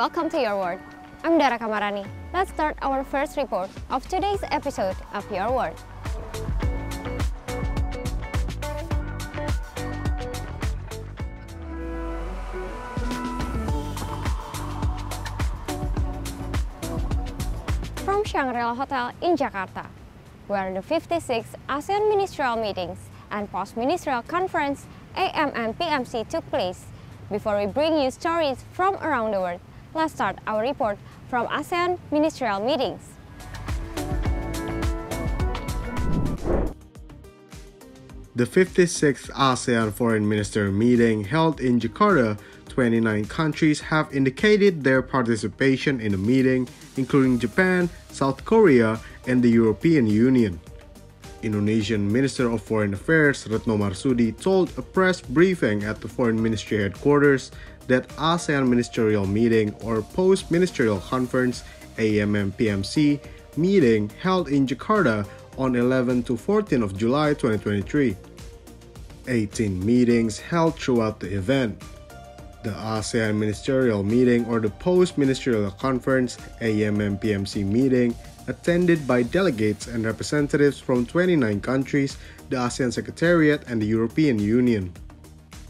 welcome to Your World. I'm Dara Kamarani. Let's start our first report of today's episode of Your World. From Shangri-La Hotel in Jakarta, where the 56th ASEAN Ministerial Meetings and Post-Ministerial Conference AMM-PMC took place. Before we bring you stories from around the world, let's start our report from ASEAN Ministerial Meetings. The 56th ASEAN Foreign Minister meeting held in Jakarta, 29 countries have indicated their participation in the meeting, including Japan, South Korea, and the European Union. Indonesian Minister of Foreign Affairs Retno Marsudi told a press briefing at the Foreign Ministry headquarters that ASEAN Ministerial Meeting or Post-Ministerial Conference AMM-PMC meeting held in Jakarta on 11 to 14 of July 2023. 18 meetings held throughout the event. The ASEAN Ministerial Meeting or the Post-Ministerial Conference AMM-PMC meeting attended by delegates and representatives from 29 countries, the ASEAN Secretariat, and the European Union.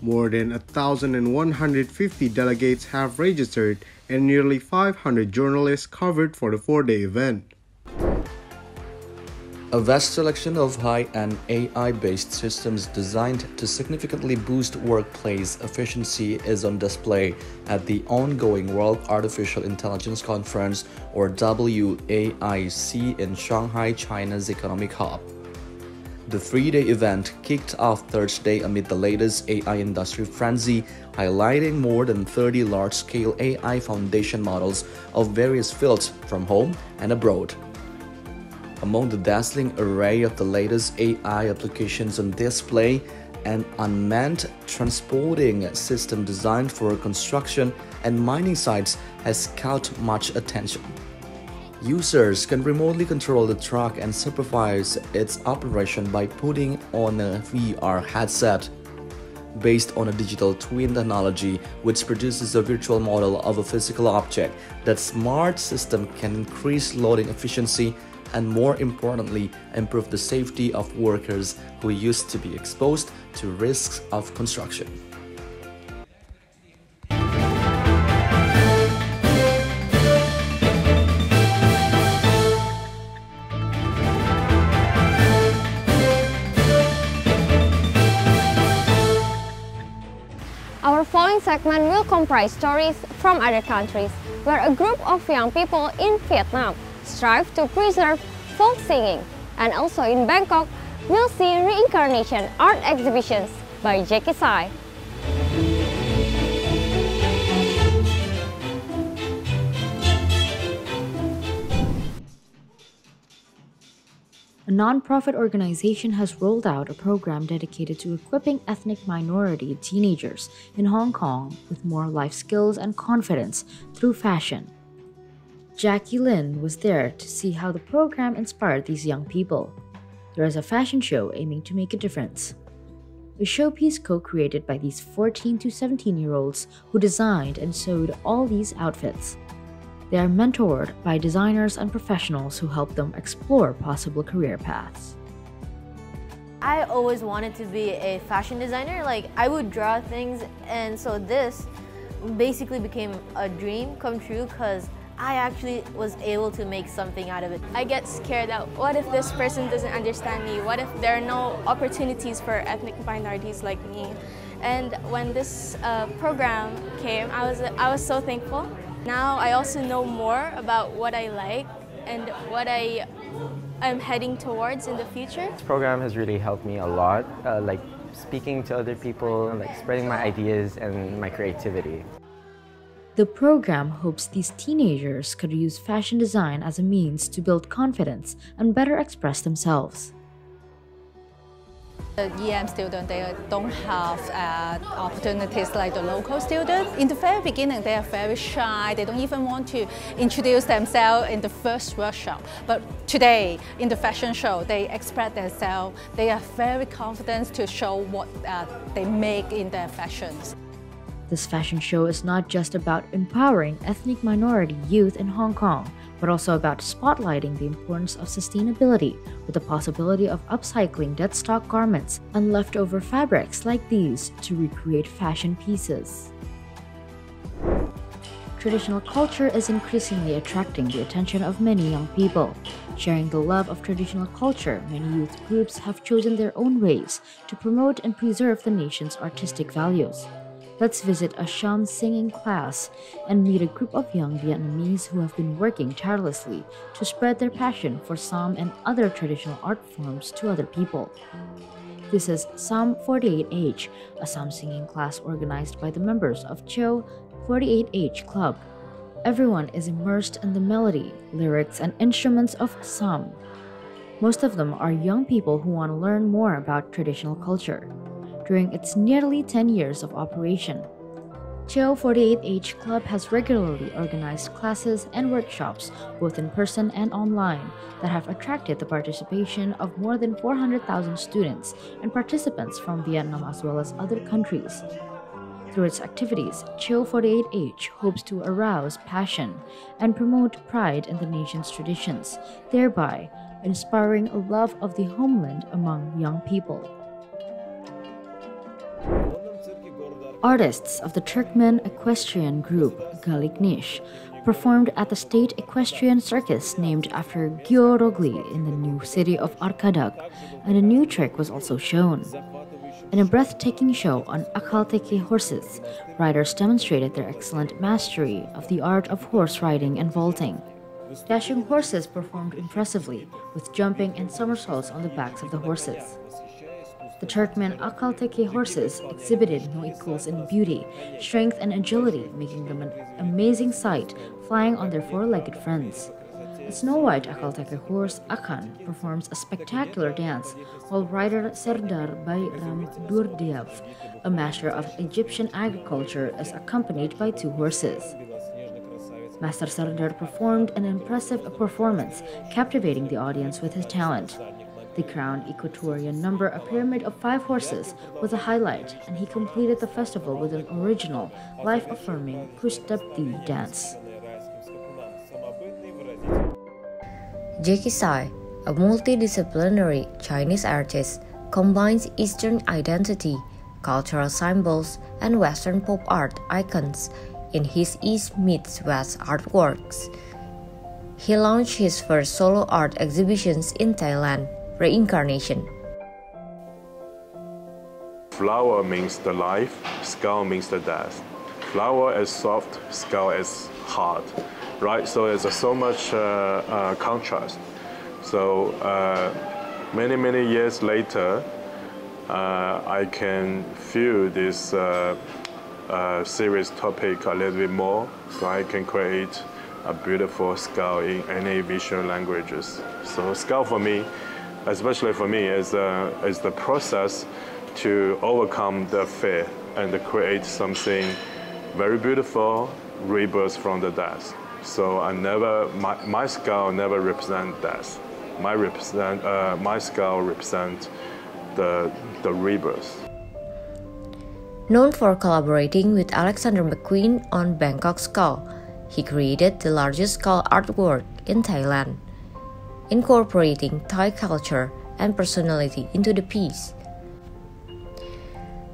More than 1,150 delegates have registered and nearly 500 journalists covered for the 4-day event. A vast selection of high-end AI-based systems designed to significantly boost workplace efficiency is on display at the ongoing World Artificial Intelligence Conference or WAIC in Shanghai, China's economic hub. The 3-day event kicked off Thursday amid the latest AI industry frenzy, highlighting more than 30 large-scale AI foundation models of various fields from home and abroad. Among the dazzling array of the latest AI applications on display, an unmanned transporting system designed for construction and mining sites has caught much attention. Users can remotely control the truck and supervise its operation by putting on a VR headset. Based on a digital twin technology which produces a virtual model of a physical object, that smart system can increase loading efficiency and, more importantly, improve the safety of workers who used to be exposed to risks of construction. Our following segment will comprise stories from other countries, where a group of young people in Vietnam strive to preserve folk singing, and also in Bangkok, we'll see reincarnation art exhibitions by Jackie Sai. A non-profit organization has rolled out a program dedicated to equipping ethnic minority teenagers in Hong Kong with more life skills and confidence through fashion. Jackie Lin was there to see how the program inspired these young people. There is a fashion show aiming to make a difference. A showpiece co-created by these 14 to 17-year-olds who designed and sewed all these outfits. They are mentored by designers and professionals who help them explore possible career paths. I always wanted to be a fashion designer. I would draw things, and so this basically became a dream come true because I actually was able to make something out of it. I get scared that what if this person doesn't understand me? What if there are no opportunities for ethnic minorities like me? And when this program came, I was so thankful. Now I also know more about what I like and what I am heading towards in the future. This program has really helped me a lot, speaking to other people, spreading my ideas and my creativity. The program hopes these teenagers could use fashion design as a means to build confidence and better express themselves. The EM students, they don't have opportunities like the local students. In the very beginning, they are very shy. They don't even want to introduce themselves in the first workshop. But today, in the fashion show, they express themselves. They are very confident to show what they make in their fashions. This fashion show is not just about empowering ethnic minority youth in Hong Kong, but also about spotlighting the importance of sustainability with the possibility of upcycling dead stock garments and leftover fabrics like these to recreate fashion pieces. Traditional culture is increasingly attracting the attention of many young people. Sharing the love of traditional culture, many youth groups have chosen their own ways to promote and preserve the nation's artistic values. Let's visit a sham singing class and meet a group of young Vietnamese who have been working tirelessly to spread their passion for psalm and other traditional art forms to other people. This is Psalm 48H, a psalm singing class organized by the members of Cho 48H Club. Everyone is immersed in the melody, lyrics, and instruments of psalm. Most of them are young people who want to learn more about traditional culture. During its nearly 10 years of operation, Cho 48H Club has regularly organized classes and workshops, both in person and online, that have attracted the participation of more than 400,000 students and participants from Vietnam as well as other countries. Through its activities, Cho 48H hopes to arouse passion and promote pride in the nation's traditions, thereby inspiring a love of the homeland among young people. Artists of the Turkmen equestrian group Galiknish performed at the state equestrian circus named after Gyorogli in the new city of Arkadak, and a new trick was also shown. In a breathtaking show on Akalteke horses, riders demonstrated their excellent mastery of the art of horse riding and vaulting. Dashing horses performed impressively, with jumping and somersaults on the backs of the horses. The Turkmen Akalteke horses exhibited no equals in beauty, strength, and agility, making them an amazing sight, flying on their four-legged friends. The snow-white Akalteke horse, Akan, performs a spectacular dance, while rider Serdar Bayram Durdiav, a master of Egyptian agriculture, is accompanied by two horses. Master Serdar performed an impressive performance, captivating the audience with his talent. The crowned Equatorian number, a pyramid of 5 horses, was a highlight, and he completed the festival with an original, life-affirming Pushtapti dance. Jackie Tsai, a multidisciplinary Chinese artist, combines Eastern identity, cultural symbols, and Western pop art icons in his East meets West artworks. He launched his first solo art exhibitions in Thailand, Reincarnation. Flower means the life, skull means the death. Flower is soft, skull is hard, right? So there's so much contrast. So many years later, I can feel this serious topic a little bit more, so I can create a beautiful skull in any visual languages. So skull for me, especially for me, is the process to overcome the fear and to create something very beautiful, rebirth from the death. So my skull never represent death. My skull represent the rebirth. Known for collaborating with Alexander McQueen on Bangkok Skull, he created the largest skull artwork in Thailand, incorporating Thai culture and personality into the piece.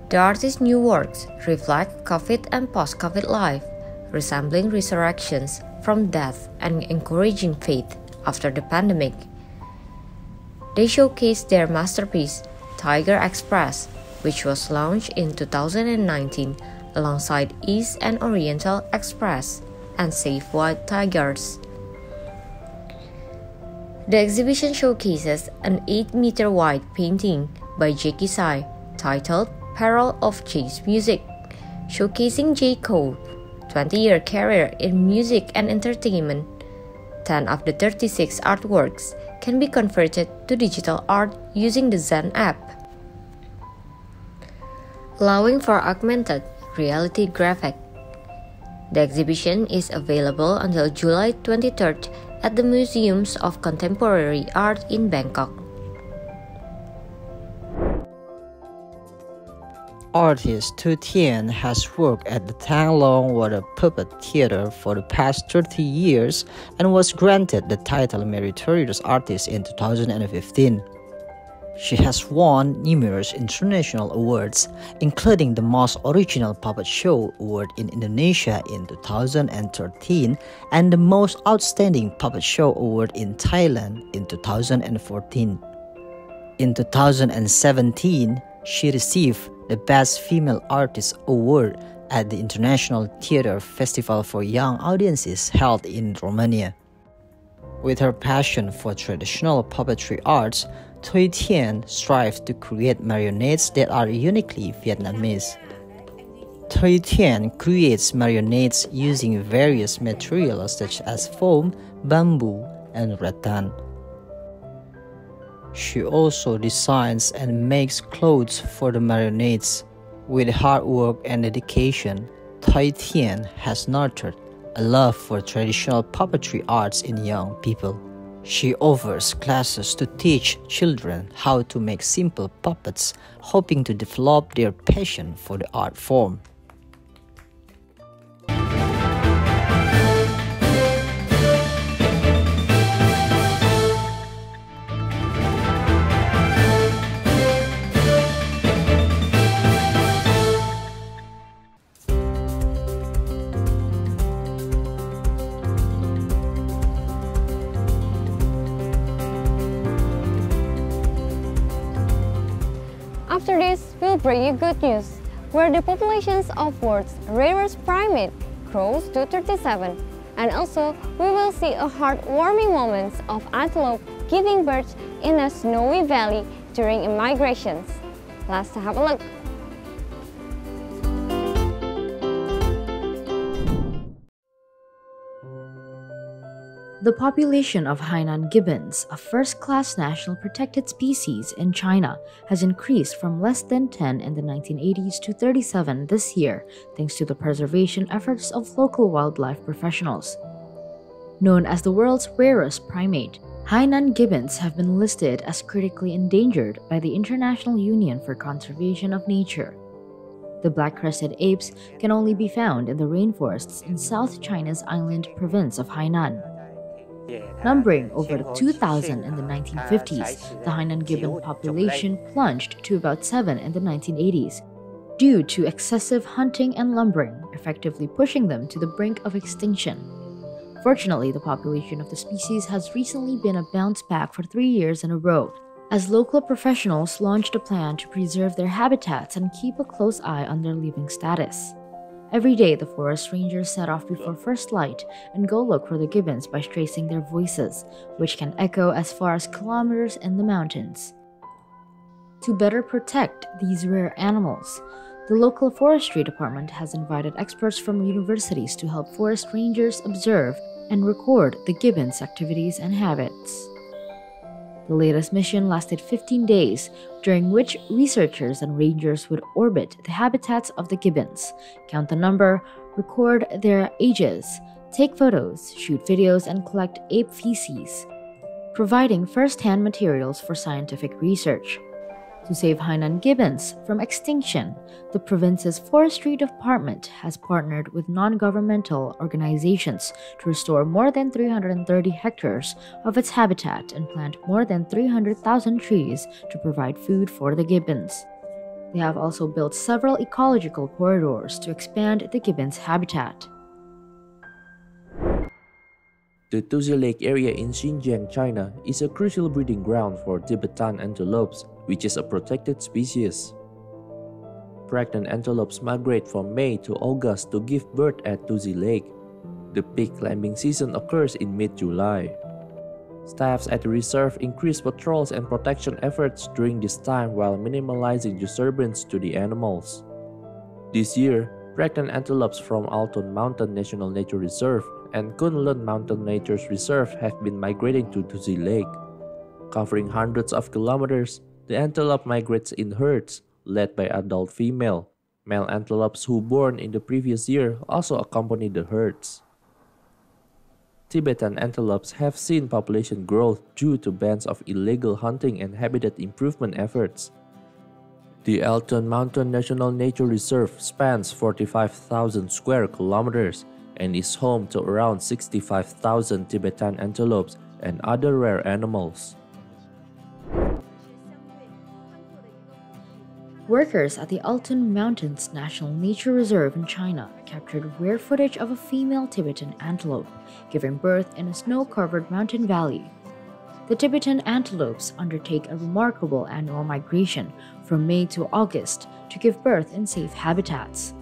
The artist's new works reflect COVID and post-COVID life, resembling resurrections from death and encouraging faith after the pandemic. They showcase their masterpiece, Tiger Express, which was launched in 2019 alongside East and Oriental Express and Save White Tigers. The exhibition showcases an 8-meter wide painting by Jackie Tsai titled Peril of Jay's Music, showcasing J. Cole's 20-year career in music and entertainment. 10 of the 36 artworks can be converted to digital art using the Zen app, allowing for augmented reality graphic. The exhibition is available until July 23rd at the Museums of Contemporary Art in Bangkok. Artist Tu Tian has worked at the Tanglong Water Puppet Theater for the past 30 years and was granted the title Meritorious Artist in 2015. She has won numerous international awards, including the Most Original Puppet Show Award in Indonesia in 2013 and the Most Outstanding Puppet Show Award in Thailand in 2014. In 2017, she received the Best Female Artist Award at the International Theatre Festival for Young Audiences held in Romania. With her passion for traditional puppetry arts, Thuy Thien strives to create marionettes that are uniquely Vietnamese. Thuy Thien creates marionettes using various materials such as foam, bamboo, and rattan. She also designs and makes clothes for the marionettes. With hard work and dedication, Thuy Thien has nurtured a love for traditional puppetry arts in young people. She offers classes to teach children how to make simple puppets, hoping to develop their passion for the art form. After this, we'll bring you good news, where the populations of world's rarest primate grows to 37. And also, we will see a heartwarming moments of antelope giving birth in a snowy valley during migrations. Let's have a look. The population of Hainan gibbons, a first-class national protected species in China, has increased from less than 10 in the 1980s to 37 this year, thanks to the preservation efforts of local wildlife professionals. Known as the world's rarest primate, Hainan gibbons have been listed as critically endangered by the International Union for Conservation of Nature. The black-crested apes can only be found in the rainforests in South China's island province of Hainan. Numbering over 2,000 in the 1950s, the Hainan gibbon population plunged to about 7 in the 1980s due to excessive hunting and lumbering, effectively pushing them to the brink of extinction. Fortunately, the population of the species has recently been a bounce back for 3 years in a row, as local professionals launched a plan to preserve their habitats and keep a close eye on their living status. Every day, the forest rangers set off before first light and go look for the gibbons by tracing their voices, which can echo as far as kilometers in the mountains. To better protect these rare animals, the local forestry department has invited experts from universities to help forest rangers observe and record the gibbons' activities and habits. The latest mission lasted 15 days, during which researchers and rangers would orbit the habitats of the gibbons, count the number, record their ages, take photos, shoot videos, and collect ape feces, providing first-hand materials for scientific research. To save Hainan gibbons from extinction, the province's forestry department has partnered with non-governmental organizations to restore more than 330 hectares of its habitat and plant more than 300,000 trees to provide food for the gibbons. They have also built several ecological corridors to expand the gibbons' habitat. The Tuzi Lake area in Xinjiang, China is a crucial breeding ground for Tibetan antelopes, which is a protected species. Pregnant antelopes migrate from May to August to give birth at Tuzi Lake. The peak climbing season occurs in mid-July. Staffs at the reserve increase patrols and protection efforts during this time while minimizing disturbance to the animals. This year, pregnant antelopes from Alton Mountain National Nature Reserve and Kunlun Mountain Nature Reserve have been migrating to Tuzi Lake. Covering hundreds of kilometers, the antelope migrates in herds, led by adult female. Male antelopes who born in the previous year also accompany the herds. Tibetan antelopes have seen population growth due to bans of illegal hunting and habitat improvement efforts. The Alton Mountain National Nature Reserve spans 45,000 square kilometers and is home to around 65,000 Tibetan antelopes and other rare animals. Workers at the Alton Mountains National Nature Reserve in China captured rare footage of a female Tibetan antelope giving birth in a snow-covered mountain valley. The Tibetan antelopes undertake a remarkable annual migration from May to August to give birth in safe habitats.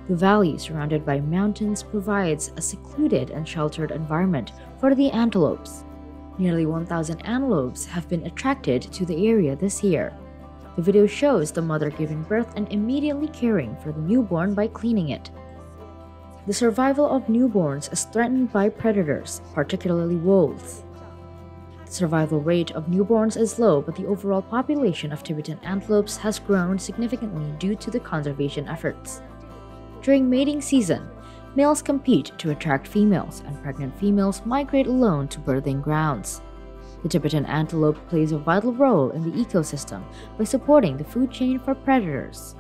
The valley, surrounded by mountains, provides a secluded and sheltered environment for the antelopes. Nearly 1,000 antelopes have been attracted to the area this year. The video shows the mother giving birth and immediately caring for the newborn by cleaning it. The survival of newborns is threatened by predators, particularly wolves. The survival rate of newborns is low, but the overall population of Tibetan antelopes has grown significantly due to the conservation efforts. During mating season, males compete to attract females, and pregnant females migrate alone to birthing grounds. The Tibetan antelope plays a vital role in the ecosystem by supporting the food chain for predators.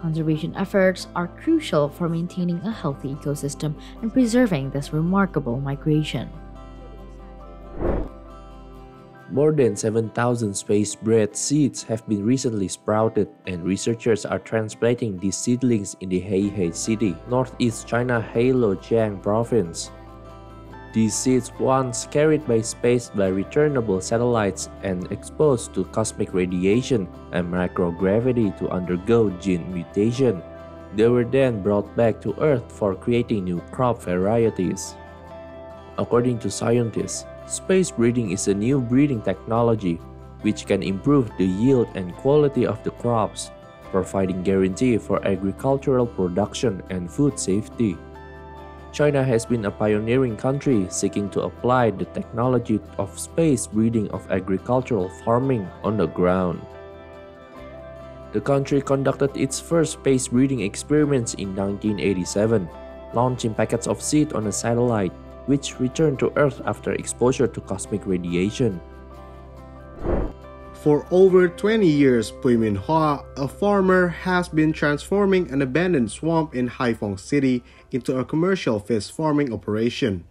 Conservation efforts are crucial for maintaining a healthy ecosystem and preserving this remarkable migration. More than 7,000 space-bred seeds have been recently sprouted, and researchers are transplanting these seedlings in the Heihei City, northeast China Heilongjiang province. These seeds, once carried by space by returnable satellites and exposed to cosmic radiation and microgravity to undergo gene mutation, they were then brought back to Earth for creating new crop varieties. According to scientists, space breeding is a new breeding technology which can improve the yield and quality of the crops, providing guarantee for agricultural production and food safety. China has been a pioneering country seeking to apply the technology of space breeding of agricultural farming on the ground. The country conducted its first space breeding experiments in 1987, launching packets of seed on a satellite, which returned to Earth after exposure to cosmic radiation. For over 20 years, Pui Min Hua, a farmer, has been transforming an abandoned swamp in Haiphong City into a commercial fish farming operation.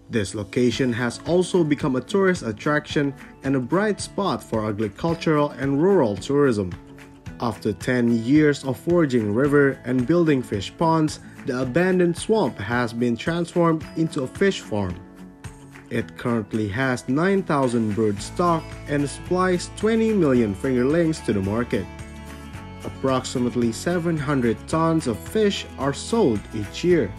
This location has also become a tourist attraction and a bright spot for agricultural and rural tourism. After 10 years of foraging river and building fish ponds, the abandoned swamp has been transformed into a fish farm. It currently has 9,000 brood stock and supplies 20 million fingerlings to the market. Approximately 700 tons of fish are sold each year.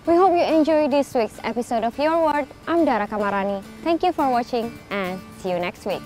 We hope you enjoyed this week's episode of Your Word. I'm Dara Kamarani. Thank you for watching and see you next week.